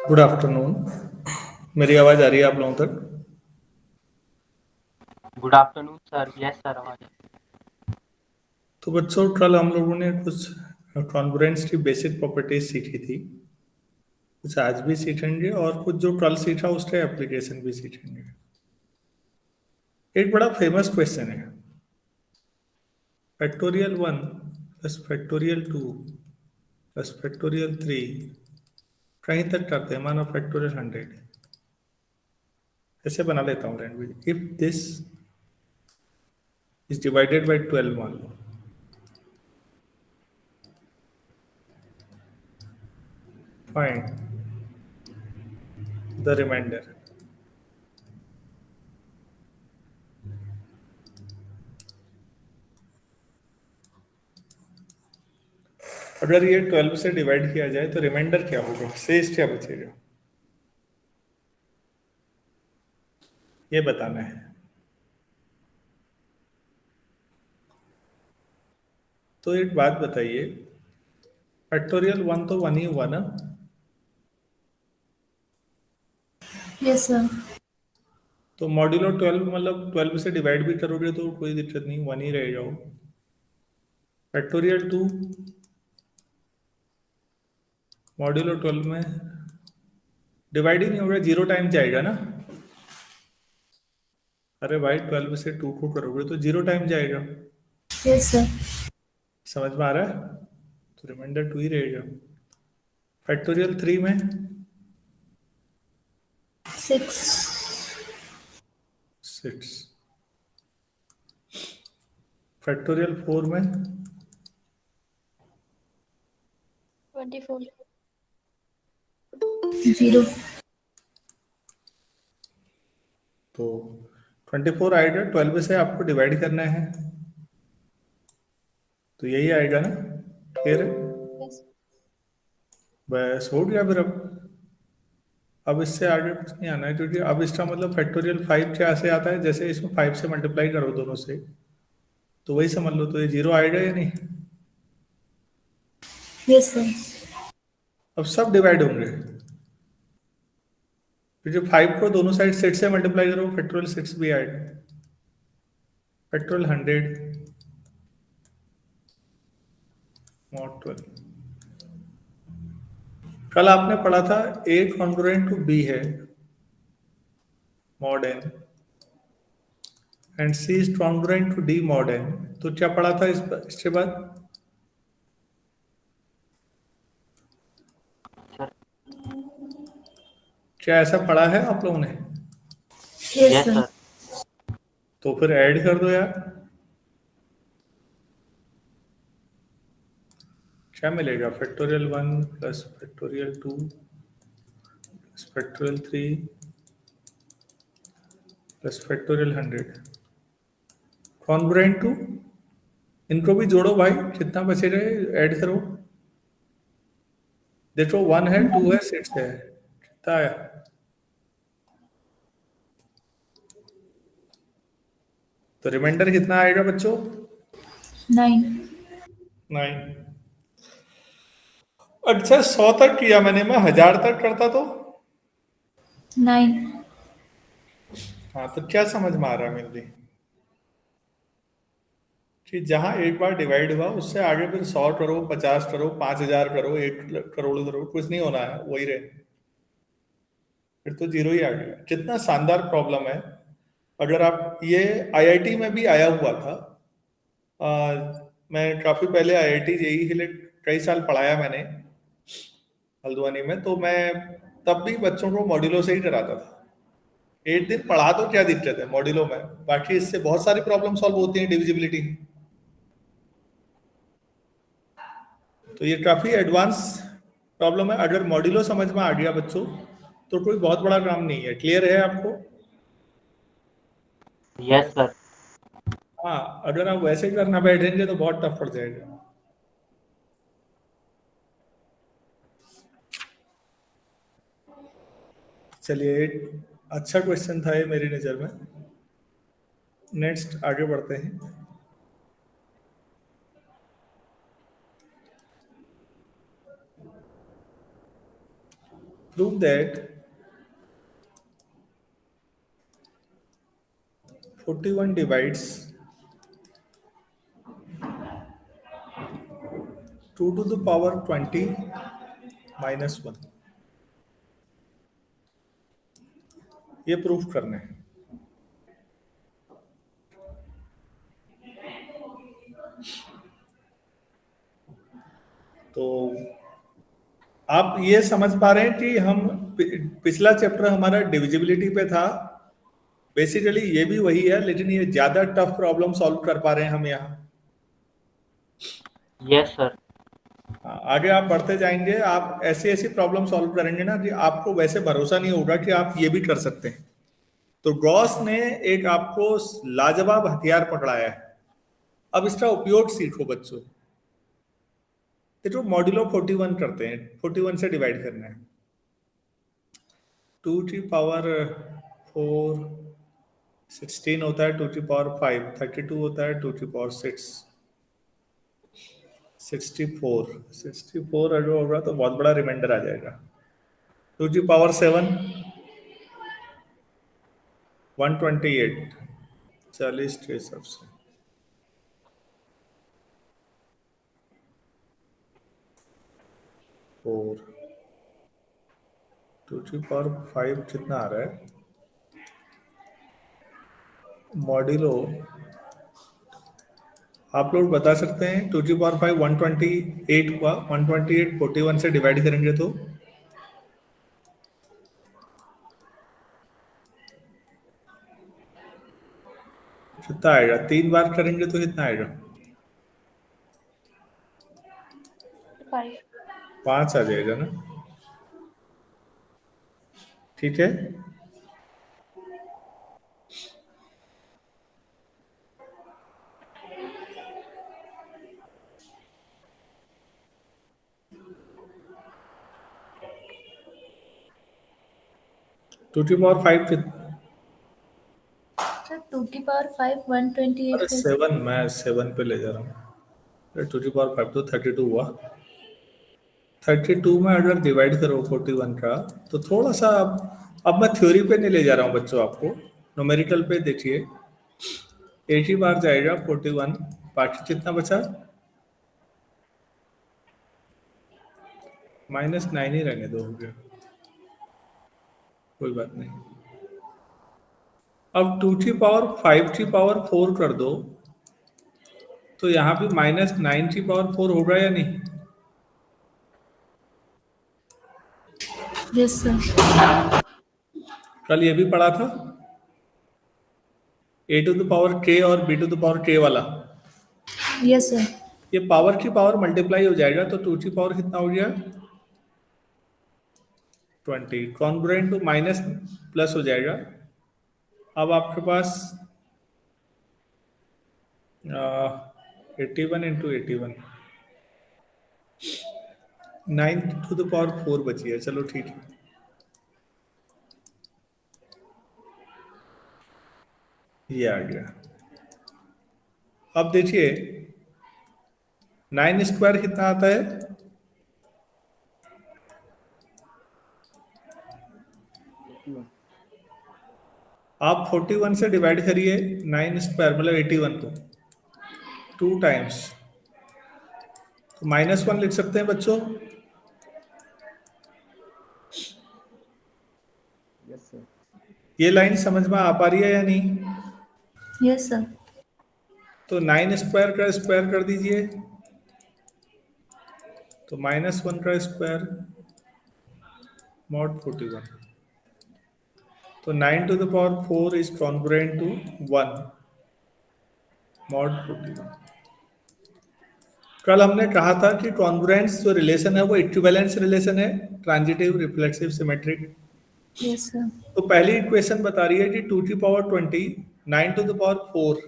Good afternoon. मेरी आवाज़ आ रही है आप लोगों तक? Good afternoon sir. Yes sir, आवाज तो बच्चों, कल हम लोगों ने कुछ कॉन्ग्रुएंस की बेसिक प्रॉपर्टीज सीखी थी, कुछ आज भी सीखेंगे और कुछ जो कल सीखा उसके एप्लीकेशन भी सीखेंगे। एक बड़ा फेमस क्वेश्चन है, factorial 1 plus factorial 2 plus factorial 3 कहीं तक करते हैं, मानो फैक्टोरियल 100। ऐसे बना लेता हूँ language. If this is divided by 12, मान लो, फाइंड द रिमाइंडर। अगर ये 12 से डिवाइड किया जाए तो रिमाइंडर क्या होगा, शेष क्या बचेगा, ये बताना है। तो एक बात बताइए, फैक्टोरियल 1 तो 1 ही हुआ ना? Yes sir. तो मॉड्यूलो 12 मतलब 12 से डिवाइड भी करोगे तो कोई दिक्कत नहीं, 1 ही रहेगा वो। फैक्टोरियल 2 मॉड्यूलो 12 में डिवाइड ही नहीं होगा, 0 टाइम जाएगा ना। अरे भाई, 12 से 2 को करोगे तो 0 टाइम जाएगा। Yes sir. समझ में आ रहा है? तो रिमाइंडर 2 ही रहेगा। फैक्टोरियल 3 में 6। 6। फैक्टोरियल 4 में 24। 0। तो 24 आएगा, 12 से आपको डिवाइड करना है तो यही आएगा ना। फिर यस। बस हो गया। फिर अब इससे आगे कुछ नहीं आना है, क्योंकि अब इसका मतलब फैक्टोरियल 5 क्या से आता है, जैसे इसमें 5 से मल्टीप्लाई करो दोनों से, तो वही समझ लो। तो ये 0 आएगा या नहीं? Yes sir. अब सब डिवाइड होंगे, क्योंकि 5 को दोनों साइड 6 से मल्टीप्लाई करो, फैक्टोरियल 6 भी आएगा। Factorial 100 mod 12। कल आपने पढ़ा था ए कॉन्ग्रुएंट टू बी है mod N and C is congruent to D mod N. तो क्या पढ़ा था इसके बाद? सर। क्या ऐसा पढ़ा है आप लोगों ने? Yes yes sir. सर। तो फिर ऐड कर दो यार। क्या मिलेगा? Factorial 1 plus factorial 2 plus factorial 3 plus factorial 100 congruent to. इनको भी जोड़ो भाई, कितना बचेगा, ऐड करो। देखो 1 है, 2 है, 6 है, कितना आया? तो रिमाइंडर कितना आएगा बच्चों? 9। 9। अच्छा, 100 तक किया मैंने, मैं 1000 तक करता तो? 9। हाँ, तो क्या समझ में आ रहा है मेरे कि जहां एक बार डिवाइड हुआ उससे आगे फिर 100 करो, 50 करो, 5000 करो, 1 करोड़ करो, कुछ नहीं होना है, वही रहे। फिर तो 0 ही आ गया। कितना शानदार प्रॉब्लम है। अगर आप ये आईआईटी में भी आया हुआ था। मैं काफी पहले आईआईटी जेईई के लिए कई साल पढ़ाया मैंने हल्द्वानी में, तो मैं तब भी बच्चों को मॉड्यूलो से ही कराता था। 8 दिन पढ़ा तो क्या दिक्कत है मॉड्यूलो में, बाकी इससे बहुत सारी प्रॉब्लम सॉल्व होती है डिविजिबिलिटी। तो ये काफी एडवांस प्रॉब्लम है। अगर मॉड्यूलो समझ में आ गया बच्चों तो कोई बहुत बड़ा काम नहीं है। क्लियर है आपको? Yes sir. हाँ, अगर आप वैसे करना बैठेंगे तो बहुत टफ पड़ जाएगा। चलिए, एक अच्छा क्वेश्चन था ये मेरी नज़र में। नेक्स्ट आगे बढ़ते हैं। prove that 41 divides 2 to the power 20 minus 1. ये प्रूफ करना है। तो आप ये समझ पा रहे हैं कि हम पिछला चैप्टर हमारा डिविजिबिलिटी पे था, बेसिकली ये भी वही है, लेकिन ये ज्यादा टफ प्रॉब्लम सॉल्व कर पा रहे हैं हम यहाँ। Yes sir. आगे आप बढ़ते जाएंगे, आप ऐसी ऐसी प्रॉब्लम सॉल्व करेंगे ना कि आपको वैसे भरोसा नहीं होगा कि आप ये भी कर सकते हैं। तो गॉस ने एक आपको लाजवाब हथियार पकड़ाया है, अब इसका उपयोग सीखो बच्चों। ये जो मॉड्यूलो 41 करते हैं, 41 से डिवाइड करना है। 2 की पावर 4 16 होता है, 2 की पावर 5 32 होता है, 2 की पावर 6 64 अगर होगा तो बहुत बड़ा रिमाइंडर आ जाएगा। 2 की पावर 7 128 40 के हिसाब से। और 2 की पावर 5 कितना आ रहा है मॉड्यूलो, आप लोग बता सकते हैं। 2 की पावर 5 128 हुआ, 128 41 से डिवाइड करेंगे तो कितना आएगा? 3 बार करेंगे तो कितना आएगा? 5. 5 आ जाएगा ना, ठीक है। टू की पावर 5 सर 2 की पावर 5 128 अरे कैसे? 7, मैं 7 पे ले जा रहा हूँ। 2 की पावर 5 तो 32 हुआ। 32 में अगर डिवाइड करो 41 का तो थोड़ा सा, अब मैं थ्योरी पे नहीं ले जा रहा हूँ बच्चों, आपको न्यूमेरिकल पे देखिए। एक ही बार जाएगा 41, बाकी कितना बचा? -9 ही रहने दो, हो गया, कोई बात नहीं। अब 2 की पावर 5 की पावर 4 कर दो तो यहाँ भी -9 की पावर 4 होगा या नहीं? Yes sir. कल ये भी पढ़ा था, a to the power k और b to the power k वाला। Yes sir. ये पावर की पावर मल्टीप्लाई हो जाएगा तो 2 की पावर कितना हो गया? 20, कॉन्ग्रुएंट टू माइनस प्लस हो जाएगा। अब आपके पास 81 इंटू 81 9 टू द पावर 4 बची है। चलो ठीक है, ये आ गया। अब देखिए 9 स्क्वायर कितना आता है? आप 41 से डिवाइड करिए 9 स्क्वायर मतलब 81 को 2 टाइम्स, तो -1 लिख सकते हैं बच्चों। Yes sir. ये लाइन समझ में आ पा रही है या नहीं? Yes sir. तो 9 स्क्वायर का स्क्वायर कर दीजिए तो -1 का स्क्वायर mod 41, तो 9 to the power 4 is congruent to 1 mod 41। कल हमने कहा था कि कॉन्ग्रुएंस जो रिलेशन है वो इक्विवेलेंस रिलेशन है, transitive, reflexive, symmetric. Yes sir. तो पहली इक्वेशन बता रही है कि 2 की पावर 20 9 टू द पावर 4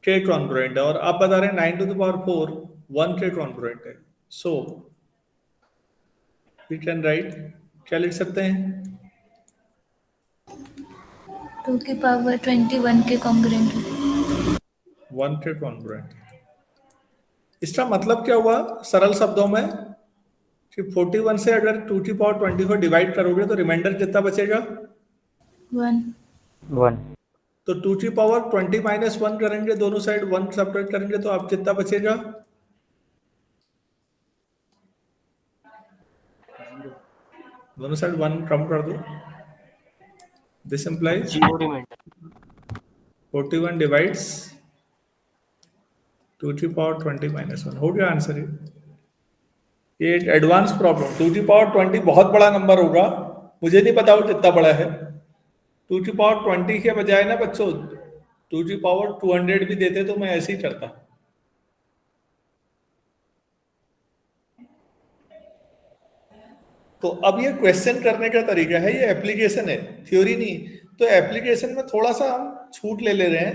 के कॉन्ग्रुएंट है, और आप बता रहे हैं 9 टू द पावर 4 1 के कॉन्ग्रुएंट है। सो वी कैन राइट, क्या लिख सकते हैं? 2 की पावर 21 के कॉन्ग्रुएंट है। 1 के कॉन्ग्रुएंट। इसका मतलब क्या हुआ सरल शब्दों में कि 41 से अगर 2 की पावर 20 को डिवाइड करोगे तो रिमाइंडर कितना बचेगा? 1. 1. तो 2 की पावर 20 माइनस 1 करेंगे, दोनों साइड 1 सेपरेट करेंगे तो आप कितना बचेगा? 0. दोनों साइड 1 कम कर दो. This implies 0 reminder. 41 डिवाइड्स 2 की पावर 20 माइनस 1. हो गया आंसर ये एक एडवांस प्रॉब्लम. 2 की पावर 20 बहुत बड़ा नंबर होगा, मुझे नहीं पता वो कितना बड़ा है. 2 की पावर 20 के बजाय ना बच्चों 2 की पावर 200 भी देते तो मैं ऐसे ही करता. तो अब ये क्वेश्चन करने का तरीका है, ये एप्लीकेशन है, थ्योरी नहीं. तो एप्लीकेशन में थोड़ा सा हम छूट ले रहे हैं.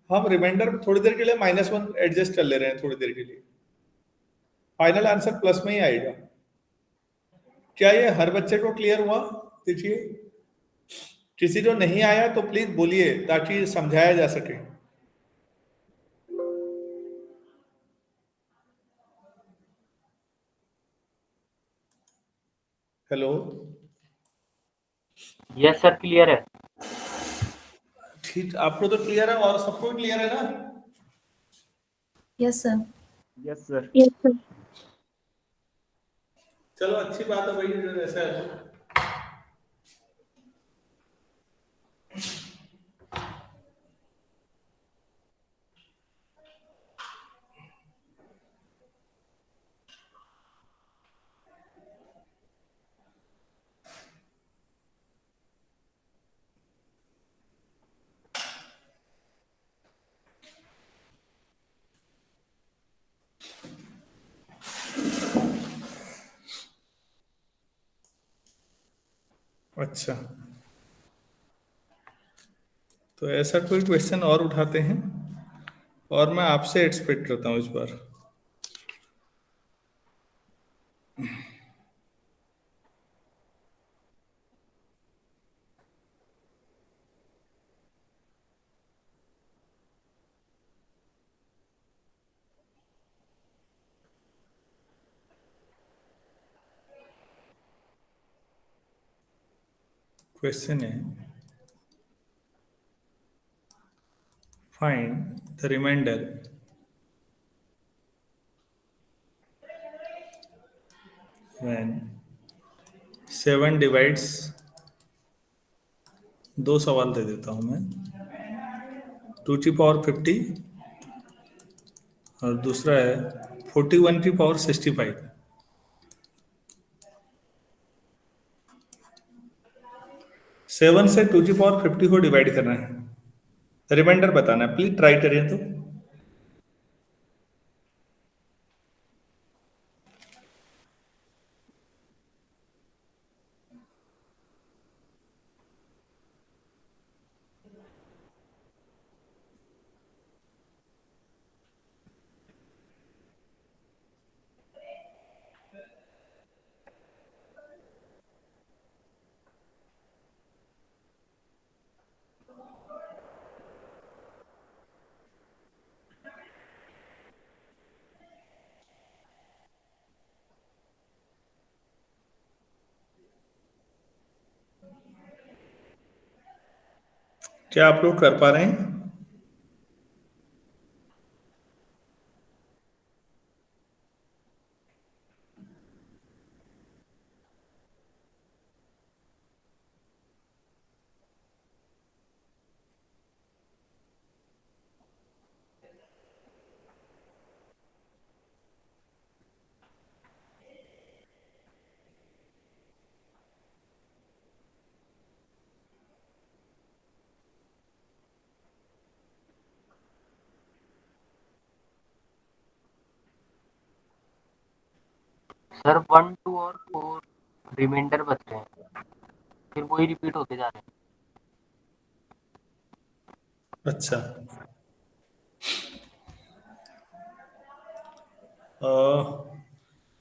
हम रिमाइंडर थोड़ी देर के लिए -1 एडजस्ट कर ले रहे हैं थोड़ी देर के लिए. फाइनल आंसर प्लस में ही आएगा. क्या ये हर बच्चे को क्लियर हुआ? देखिए, किसी को नहीं आया तो प्लीज बोलिए ताकि समझाया जा सके. हेलो, यस सर, क्लियर है. ठीक, आपको तो क्लियर है और सबको क्लियर है ना? Yes, sir. Yes sir. Yes, sir. चलो अच्छी बात है भाई, जो ऐसा है तो. अच्छा, तो ऐसा कोई क्वेश्चन और उठाते हैं और मैं आपसे एक्सपेक्ट करता हूँ इस बार. क्वेश्चन है, find the remainder when 7 divides. दो सवाल दे देता हूं मैं. 2 की पावर 50 और दूसरा है 41 की पावर 65. 7 से 2 की पावर 50 को डिवाइड करना है, रिमाइंडर बताना है. प्लीज ट्राई करिए. तो क्या आप लोग कर पा रहे हैं? सर 1, 2 और 4 रिमाइंडर बच रहे हैं, फिर वही रिपीट होते जा रहे हैं. अच्छा,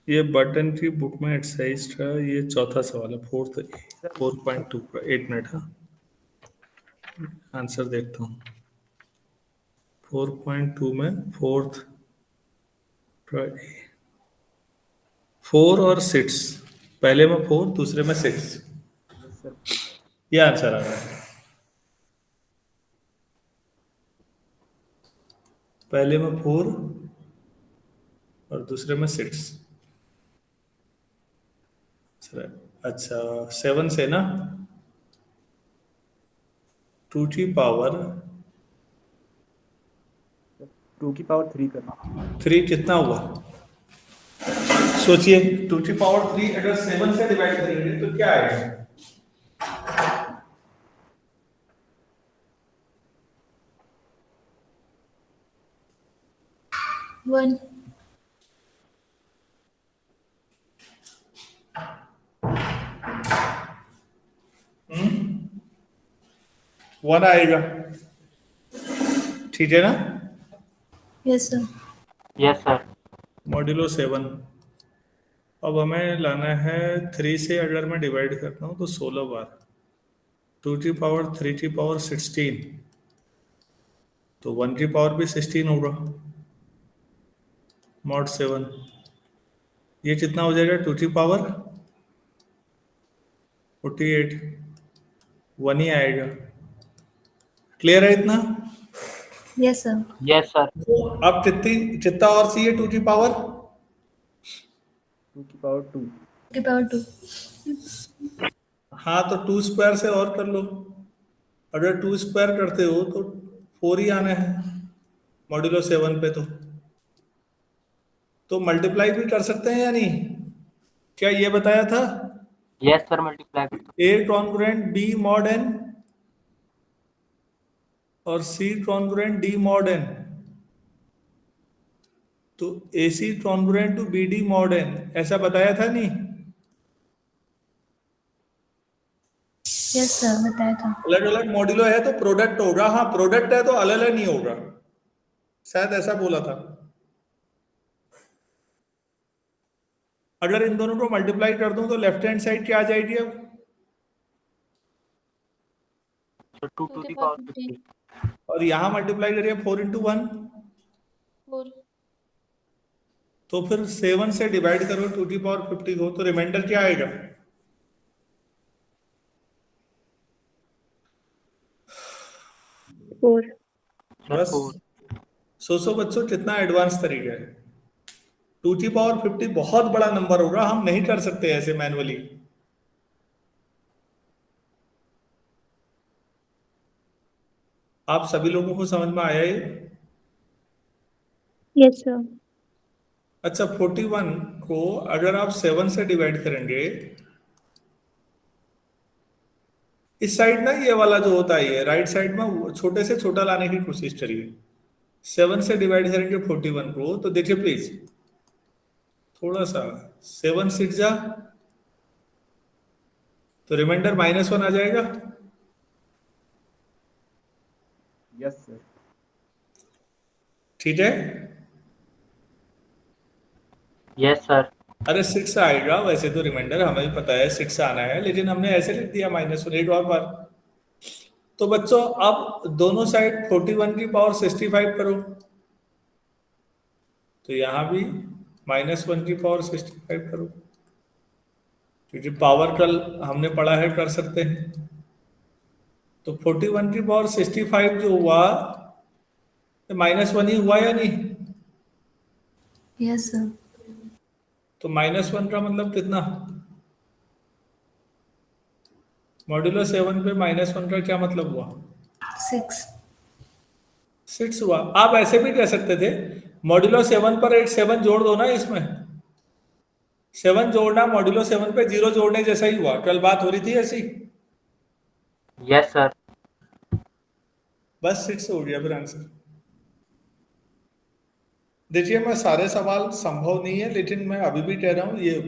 ये बटन की बुक में एक्सरसाइज का ये चौथा सवाल है, 4.2 का. 8 मिनट. हाँ, आंसर देखता हूँ. 4.2 में फोर्थ 4 और 6, पहले में 4 दूसरे में 6, यस सर। ये आंसर आ रहा है। पहले में 4 और दूसरे में 6। अच्छा 7 से ना 2 की पावर 2 की पावर 3 करना। 3 कितना हुआ सोचिए। 2 की पावर 3 अगर 7 से डिवाइड करेंगे तो क्या आएगा? 1. 1 आएगा, ठीक है ना? Yes, sir. Yes sir. Modulo 7। अब हमें लाना है 3 से, अगर मैं डिवाइड करता हूँ तो 16 बार, 2 की पावर 3 की पावर 16, तो 1 की पावर भी 16 होगा, मॉड 7। ये कितना हो जाएगा? 2 की पावर 48, 1 ही आएगा। क्लियर है इतना? Yes, sir. Yes sir. अब कितना और चाहिए 2 की पावर? 2 की पावर 2। 2. हाँ तो 2 स्क्वायर से और कर लो। अगर 2 स्क्वायर करते हो तो 4 ही आना है मॉड्यूलो 7 पे। तो मल्टीप्लाई भी कर सकते हैं या नहीं? क्या ये बताया था? यस सर, मल्टीप्लाई कर सकते A congruent B mod N और C congruent D mod N, तो A C congruent to B D mod N, ऐसा बताया था नहीं? Yes, sir. बताया था. अलग अलग मॉड्यूलो है तो प्रोडक्ट होगा। हाँ प्रोडक्ट है तो अलग अलग नहीं होगा, शायद ऐसा बोला था। अगर इन दोनों को मल्टीप्लाई कर दूं तो लेफ्ट हैंड साइड क्या आ जाएगी अब? Sir 2 to the power 50। और यहां मल्टीप्लाई करिए 4 इंटू 1, 4. तो फिर 7 से डिवाइड करो 2 की पावर 50 को, तो रिमाइंडर क्या आएगा? 4. सर बस 4। सोचो बच्चों कितना एडवांस तरीका है। 2 की पावर 50 बहुत बड़ा नंबर होगा, हम नहीं कर सकते ऐसे मैनुअली। आप सभी लोगों को समझ में आया ये? Yes, sir. अच्छा 41 को अगर आप 7 से डिवाइड करेंगे, इस साइड ना ये वाला जो होता है, ये राइट साइड में वो छोटे से छोटा लाने की कोशिश करिए। 7 से डिवाइड करेंगे 41 को, तो देखिए प्लीज थोड़ा सा 7 सिट जा, तो रिमाइंडर -1 आ जाएगा। Yes sir. ठीक है? Yes sir. अरे 6 आएगा, वैसे तो रिमाइंडर हमें भी पता है 6 आना है, लेकिन हमने ऐसे लिख दिया -1 एक और बार। तो बच्चों अब दोनों साइड 41 की पावर 65 करो, तो यहां भी -1 की पावर 65 करो, क्योंकि पावर कल हमने पढ़ा है कर सकते हैं। तो 41 की पावर 65 जो हुआ, -1 ही हुआ या नहीं? Yes, sir. तो -1 का मतलब कितना? मॉड्यूलो 7 पे -1 का क्या मतलब हुआ? 6. 6 हुआ। आप ऐसे भी कह सकते थे मॉड्यूलो 7 पर एक 7 जोड़ दो ना, इसमें 7 जोड़ना मॉड्यूलो 7 पे 0 जोड़ने जैसा ही हुआ, कल बात हो रही थी ऐसी। Yes sir. बस 6 हो गया फिर आंसर। देखिए मैं सारे सवाल संभव नहीं है, लेकिन मैं अभी भी कह रहा हूं ये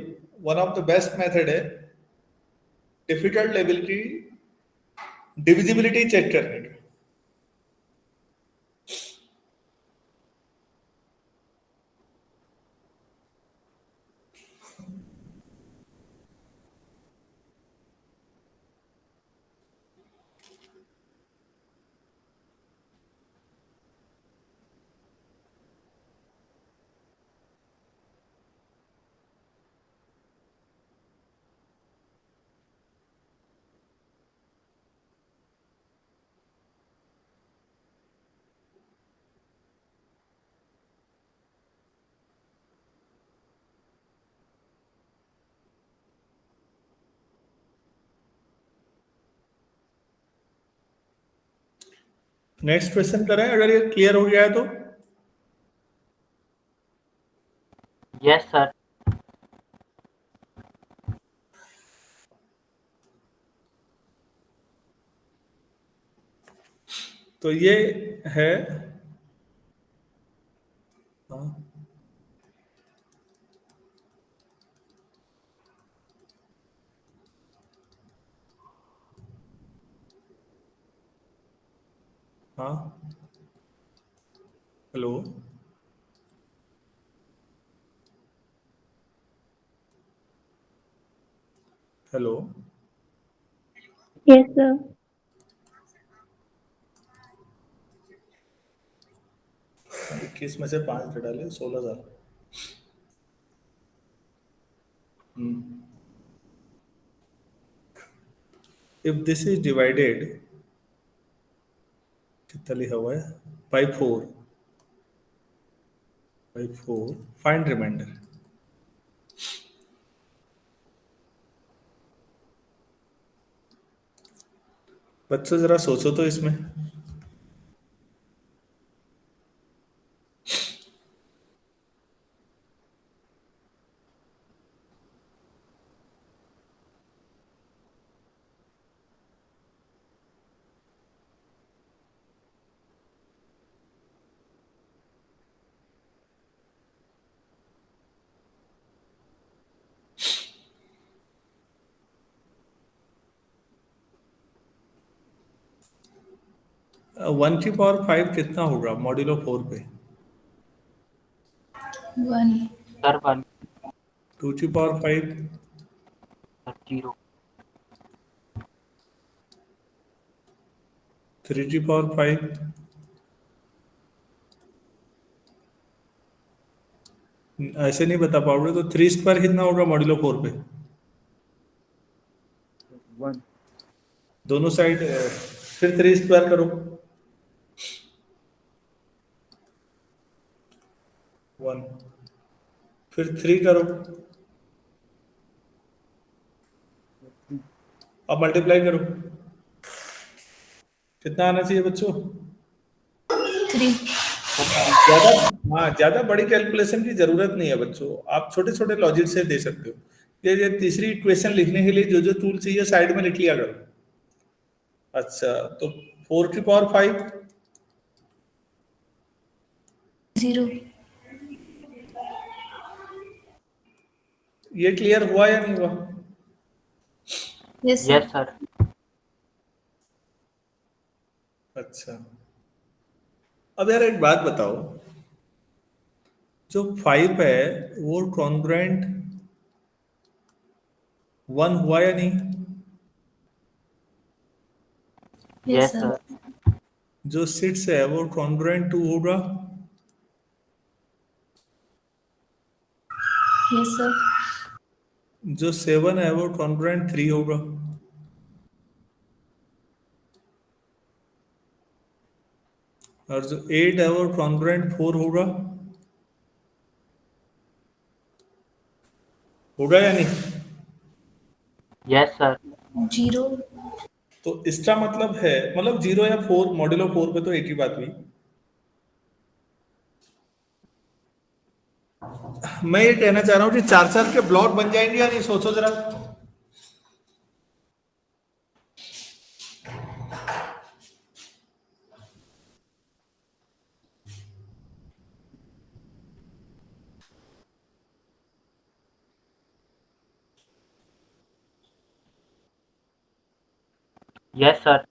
one of the best method है डिफिकल्ट लेवल की डिविजिबिलिटी चेक करने का। नेक्स्ट क्वेश्चन करें अगर ये क्लियर हो गया है तो। Yes sir. तो ये है, हाँ, हाँ, हेलो, हेलो, Yes, sir. 21 में से 5 डाले 16,000। इफ दिस इज डिवाइडेड, कितना लिखा हुआ है, by 4 फाइंड रिमाइंडर। बच्चों जरा सोचो तो इसमें। वन की पावर 5 कितना होगा मॉड्यूलो 4 पे? 1. सर 1। 2 की पावर 5, सर 0। 3 की पावर 5, ऐसे नहीं बता पाओगे तो 3 स्क्वायर कितना होगा मॉड्यूलो 4 पे? 1। दोनों साइड फिर 3 स्क्वायर करो, 1, फिर 3 करो, 3। अब मल्टीप्लाई करो, कितना आना चाहिए बच्चों? 3. सर 3। ज्यादा, हाँ, ज्यादा बड़ी कैलकुलेशन की जरूरत नहीं है बच्चों, आप छोटे छोटे लॉजिक से दे सकते हो। ये तीसरी इक्वेशन लिखने के लिए जो जो टूल चाहिए साइड में लिख लिया करो। अच्छा, तो 4 की पावर 5, 0. ये क्लियर हुआ या नहीं हुआ? Yes, sir. Yes sir. अच्छा, अब यार एक बात बताओ, जो 5 है वो कॉन्ग्रुएंट 1 हुआ या नहीं? Yes, yes sir. सर। जो 6 है वो कॉन्ग्रुएंट 2 होगा? Yes, sir. जो 7 है वो कॉन्ग्रुएंट 3 होगा? और जो 8 है वो कॉन्ग्रुएंट 4 होगा? होगा या नहीं? Yes sir. 0. तो इसका मतलब है, मतलब 0 या 4 मॉड्यूलो 4 पे तो एक ही बात हुई। मैं ये कहना चाह रहा हूँ कि 4-4 के ब्लॉक बन जाएंगे या नहीं, सोचो जरा। Yes sir.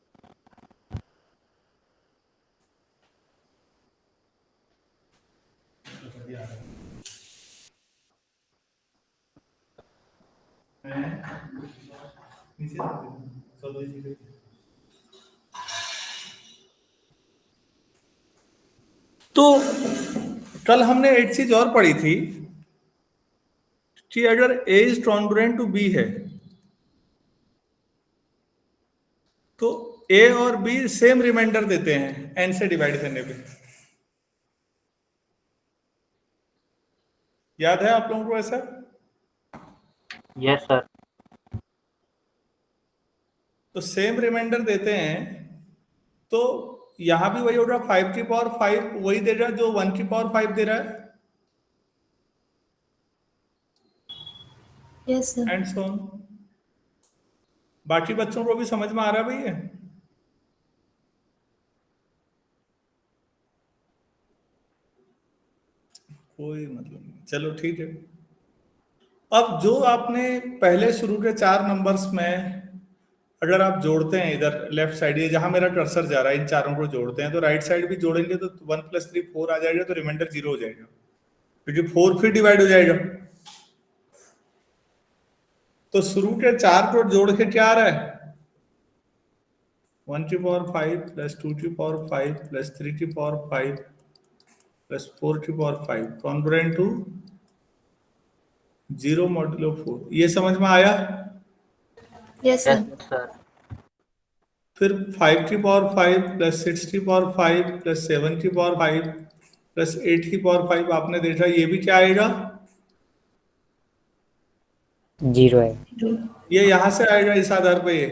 तो कल हमने एक चीज और पढ़ी थी कि अगर A is congruent to B है तो A और B सेम रिमाइंडर देते हैं n से डिवाइड करने पे। याद है आप लोगों को ऐसा? Yes sir. तो सेम रिमाइंडर देते हैं, तो यहां भी वही हो रहा, 5 की पावर 5 वही दे रहा जो 1 की पावर 5 दे रहा है, Yes, sir. And so on. बाकी बच्चों को भी समझ में आ रहा है भाई ये? कोई मतलब नहीं, चलो ठीक है। अब जो आपने पहले शुरू के 4 नंबर्स में अगर आप जोड़ते हैं, इधर लेफ्ट साइड ये जहां मेरा कर्सर जा रहा है, इन चारों को जोड़ते हैं, तो राइट साइड भी जोड़ेंगे तो 1 + 3 4 आ जाएगा, तो रिमाइंडर 0 हो जाएगा, क्योंकि 4 फिर डिवाइड हो जाएगा। तो शुरू के 4 को जोड़ के क्या आ रहा है, 1 की पावर 5 + 2 की पावर 5 + 3 की पावर 5 + 4 की पावर 5 कॉन्ग्रुएंट टू 0 मॉड्यूलो 4। ये समझ में आया? Yes, sir. Yes sir. फिर 5 की पावर 5 + 6 की पावर 5 + 7 की पावर 5 + 8 की पावर 5 आपने देखा, ये भी क्या आएगा, 0 है। ये यहां से आएगा इस आधार पे। ये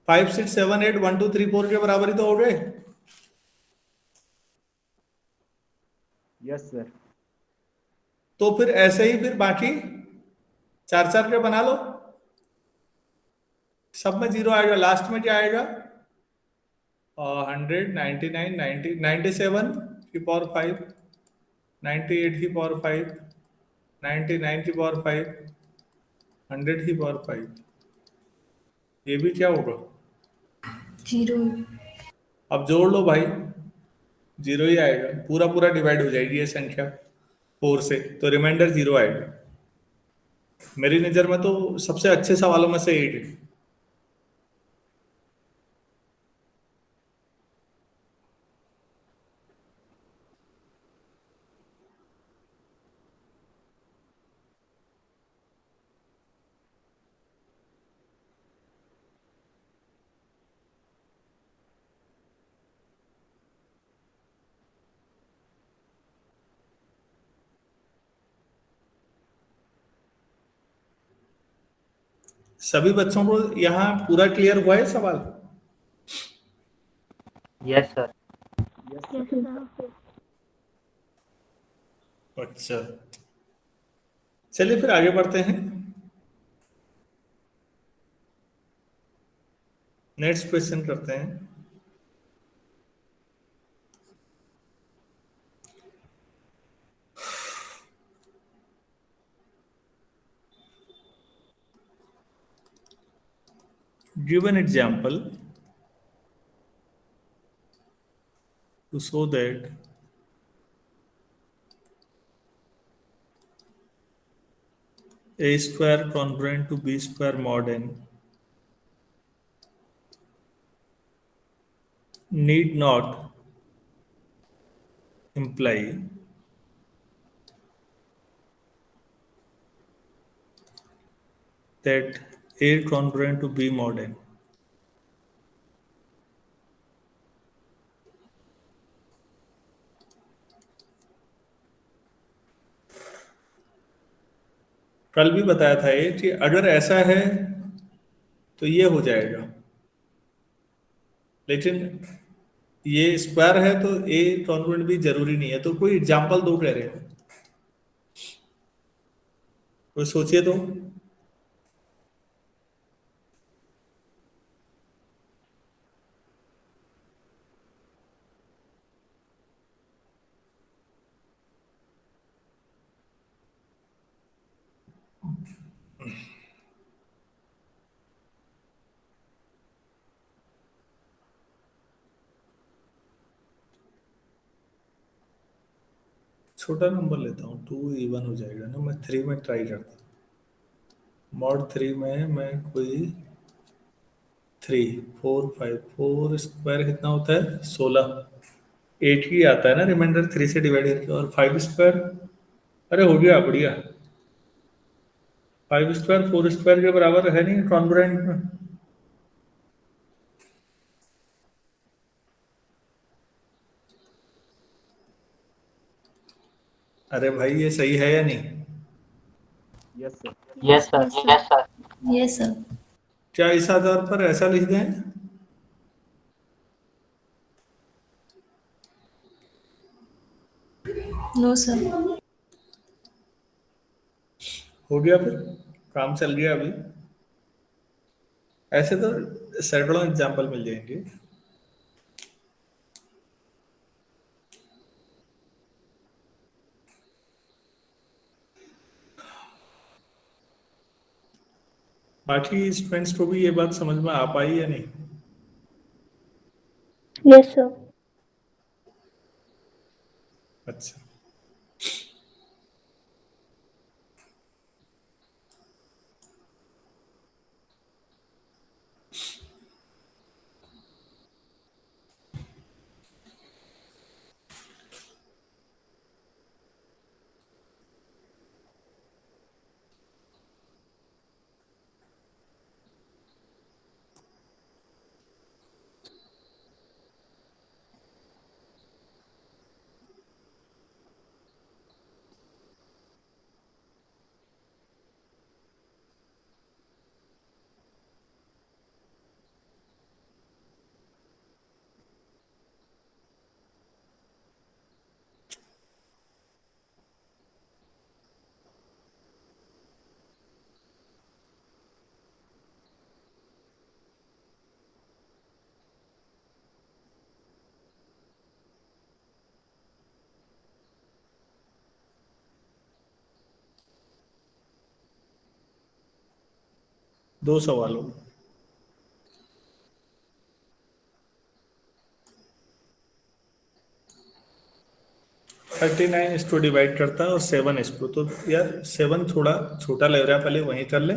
5 6 7 8 1 2 3 4 के बराबर ही तो हो गए। Yes, sir. तो फिर ऐसे ही फिर बाकी 4 4 के बना लो, सब में 0 आएगा, लास्ट में क्या आएगा, 100 99 90 97 की पावर 5 98 की पावर 5 99 की पावर 5 100 की पावर 5। ये भी क्या होगा, 0. अब जोड़ लो भाई, 0 ही आएगा, पूरा पूरा डिवाइड हो जाएगी ये संख्या 4 से, तो रिमाइंडर 0 आएगा। मेरी नज़र में तो सबसे अच्छे सवालों में से एक है। सभी बच्चों को यहाँ पूरा क्लियर हुआ है सवाल? Yes sir. Yes, Yes, sir. sir. अच्छा, चलिए फिर आगे बढ़ते हैं। नेक्स्ट क्वेश्चन करते हैं। Give an example to show that a square congruent to b square mod n need not imply that a congruent to b mod n। कल भी बताया था ये कि अगर ऐसा है तो ये हो जाएगा, लेकिन ये स्क्वायर है तो ए कॉन्ग्रुएंट भी जरूरी नहीं है। तो कोई एग्जांपल दो कह रहे हो, कोई सोचिए तो। छोटा नंबर लेता हूँ, 2 इवन हो जाएगा ना। मैं 3 में ट्राई करता हूँ। मॉड 3 में मैं कोई 3 4 5 4 स्क्वायर कितना होता है, 16। 8 ही आता है ना रिमाइंडर 3 से डिवाइड करके, और 5 स्क्वायर, अरे हो गया बढ़िया। 5 स्क्वायर 4 स्क्वायर के बराबर है नहीं कॉन्ग्रुएंट में। अरे भाई ये सही है या नहीं? Yes, sir. Yes sir. Yes sir. Yes, sir. क्या इस आधार पर ऐसा लिख दें नो सर। हो गया फिर, काम चल गया अभी। ऐसे तो सैकड़ों एग्जाम्पल मिल जाएंगे। बाकी स्टूडेंट्स को भी ये बात समझ में आ पाई या नहीं? Yes sir. अच्छा, दो सवाल हो। 39 इसको डिवाइड करता है और 7 इसको, तो यार 7 थोड़ा छोटा लग रहा है, पहले वहीं कर ले।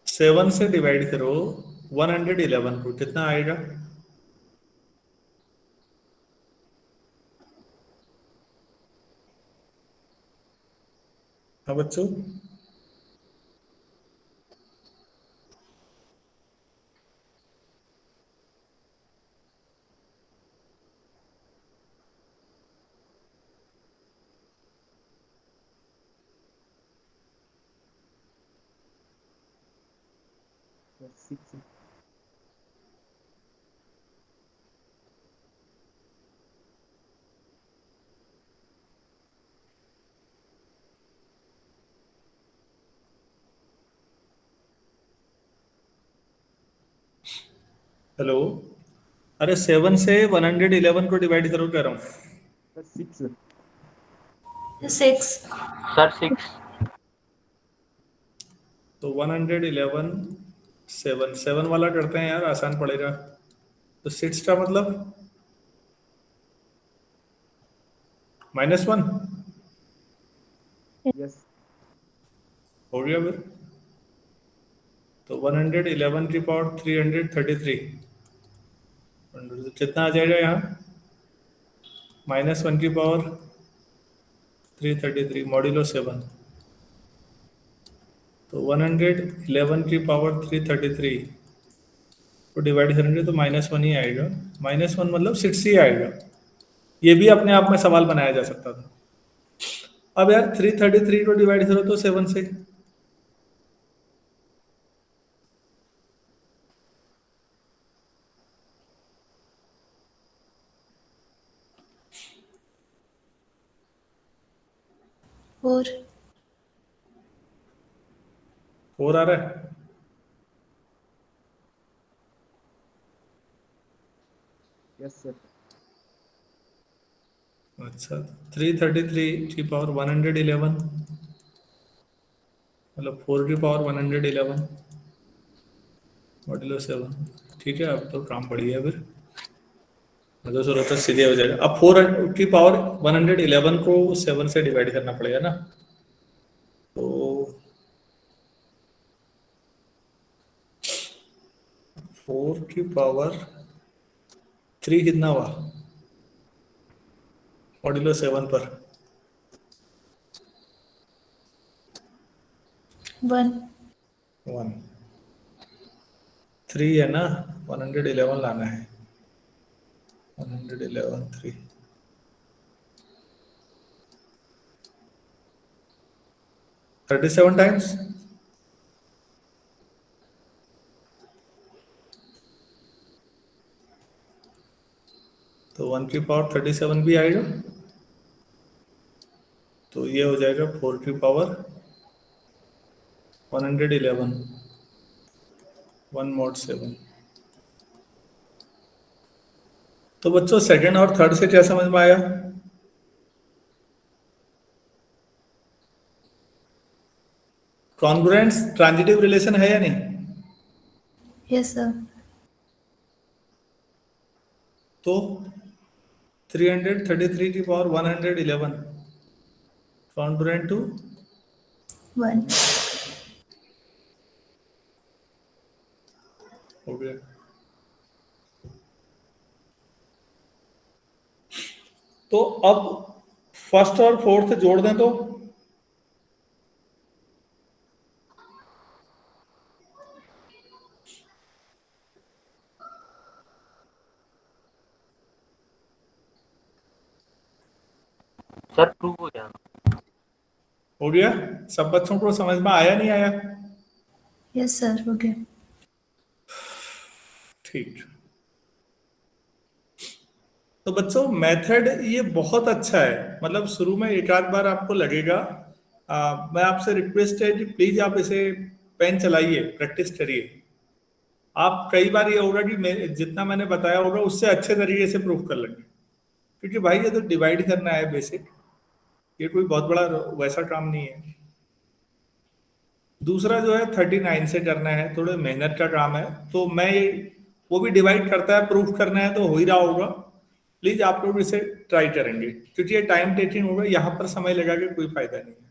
7 से डिवाइड करो 111 को, कितना आएगा? हाँ बच्चों, Yes, 6. हेलो, अरे 7 से 111 को डिवाइड करो कह रहा हूँ। Yes, 6. 6। सर 6। तो 111 7 7 वाला करते हैं यार, आसान पड़ेगा। तो 6 का मतलब -1 Yes. हो गया फिर। तो 111 की पावर 333, तो कितना आ जाएगा यहाँ? -1 की पावर 333 मॉड्यूलो 7। तो 111 की पावर 333 को डिवाइड करेंगे तो -1 ही आएगा। -1 मतलब 6 ही आएगा। ये भी अपने आप में सवाल बनाया जा सकता था। अब यार 333 को डिवाइड करो तो 7 से, फोर। 4 आ रहा है। Yes, sir. अच्छा, 333 की पावर 111 मतलब 4 की पावर 111 मॉड्यूलो 7। ठीक है, अब तो काम बढ़िया है फिर। मतलब जरूरत है सीधे हो जाएगा। अब 4 की पावर 111 को 7 से डिवाइड करना पड़ेगा ना। तो 4 की पावर 3 कितना हुआ मॉड्यूलो 7 पर? 1। 1 3 है ना, 111 लाना है। 111 3 37 टाइम्स की पावर 37 भी आएगा, तो ये हो जाएगा 4 की पावर 111 1 mod 7। तो बच्चों सेकंड और थर्ड से क्या समझ में आया? कॉन्ग्रुएंस ट्रांजिटिव रिलेशन है या नहीं? Yes, sir. तो 333 की पावर 111 कॉन्ग्रुएंट टू 1. हो गया। तो अब फर्स्ट और फोर्थ जोड़ दें तो सर प्रूव हो जाएगा। हो गया। सब बच्चों को समझ में आया नहीं आया? Yes, sir. Okay. ठीक। तो बच्चों मेथड ये बहुत अच्छा है, मतलब शुरू में एक आध बार आपको लगेगा। मैं आपसे रिक्वेस्ट है कि प्लीज आप इसे पेन चलाइए, प्रैक्टिस करिए। आप कई बार ये होगा कि जितना मैंने बताया होगा उससे अच्छे तरीके से प्रूफ कर लेंगे, क्योंकि भाई ये तो डिवाइड करना है बेसिक, ये कोई बहुत बड़ा वैसा काम नहीं है। दूसरा जो है 39 से करना है, थोड़े मेहनत का काम है, तो मैं वो भी डिवाइड करता है, प्रूफ करना है तो हो ही रहा होगा। प्लीज आप लोग इसे ट्राई करेंगे, क्योंकि ये टाइम टेकिंग होगा, यहाँ पर समय लगा के कोई फायदा नहीं है।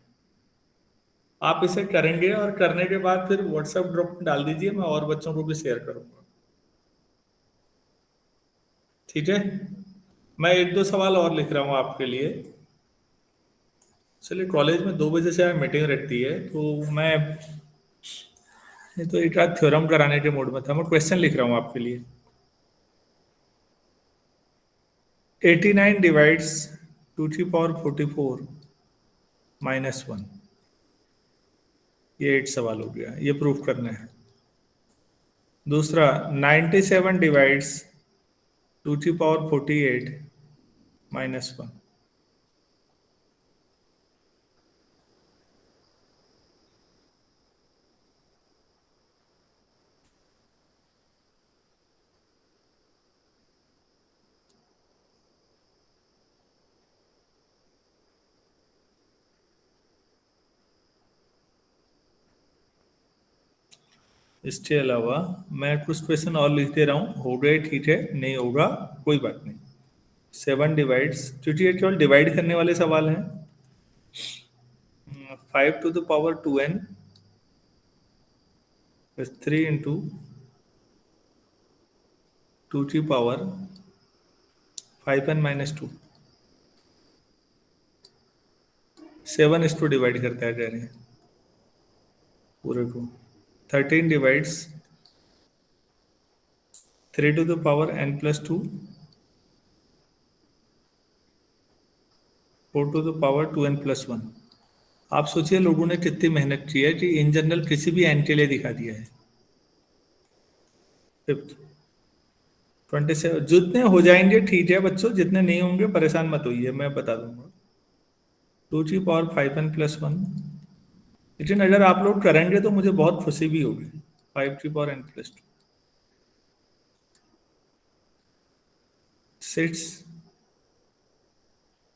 आप इसे करेंगे और करने के बाद फिर व्हाट्सएप ग्रुप में डाल दीजिए, मैं और बच्चों को भी शेयर करूंगा। ठीक है, मैं एक दो सवाल और लिख रहा हूँ आपके लिए। चलिए, कॉलेज में 2 बजे से मीटिंग रहती है, तो मैं ये तो एक आध थ्योरम कराने के मूड में था। मैं क्वेश्चन लिख रहा हूँ आपके लिए। 89 डिवाइड्स 2 की पावर 44 -1। ये 8 सवाल हो गया, ये प्रूफ करना है। दूसरा 97 डिवाइड्स 2 की पावर 48 -1। इसके अलावा मैं कुछ क्वेश्चन और लिख दे रहा हूँ, हो गए ठीक है, नहीं होगा कोई बात नहीं। 7 डिवाइड्स, क्योंकि ये केवल डिवाइड करने वाले सवाल हैं। 5 to the power 2n is 3 into 2 की पावर 5n - 2। 7 इसको डिवाइड करता है कह रहे हैं पूरे को। 13 divides 3 to the power n + 2 4 to the power 2n + 1। आप सोचिए लोगों ने कितनी मेहनत की है कि इन जनरल किसी भी n के लिए दिखा दिया है। 5th 27, जितने हो जाएंगे ठीक है बच्चों, जितने नहीं होंगे परेशान मत होइए, मैं बता दूंगा। 2 की पावर 5n + 1। लेकिन अगर आप लोग करेंगे तो मुझे बहुत खुशी भी होगी। 5 की power n + 2 6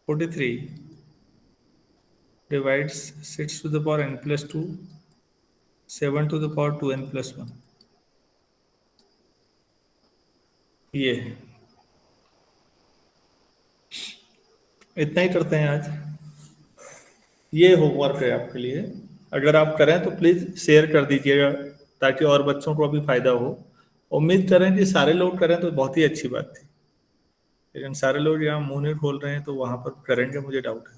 43 divides 6 to the power n + 2 7 to the power 2n + 1। ये है। इतना ही करते हैं आज। ये होमवर्क है आपके लिए, अगर आप करें तो प्लीज शेयर कर दीजिएगा ताकि और बच्चों को भी फायदा हो। उम्मीद करें कि सारे लोग करें तो बहुत ही अच्छी बात थी, लेकिन सारे लोग यहाँ मुंह नहीं खोल रहे हैं, तो वहां पर करेंगे मुझे डाउट है।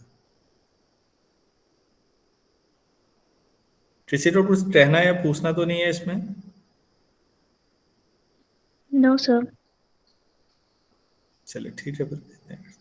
किसी को कुछ कहना या पूछना तो नहीं है इसमें? No, sir. चलिए ठीक है, फिर देखते हैं।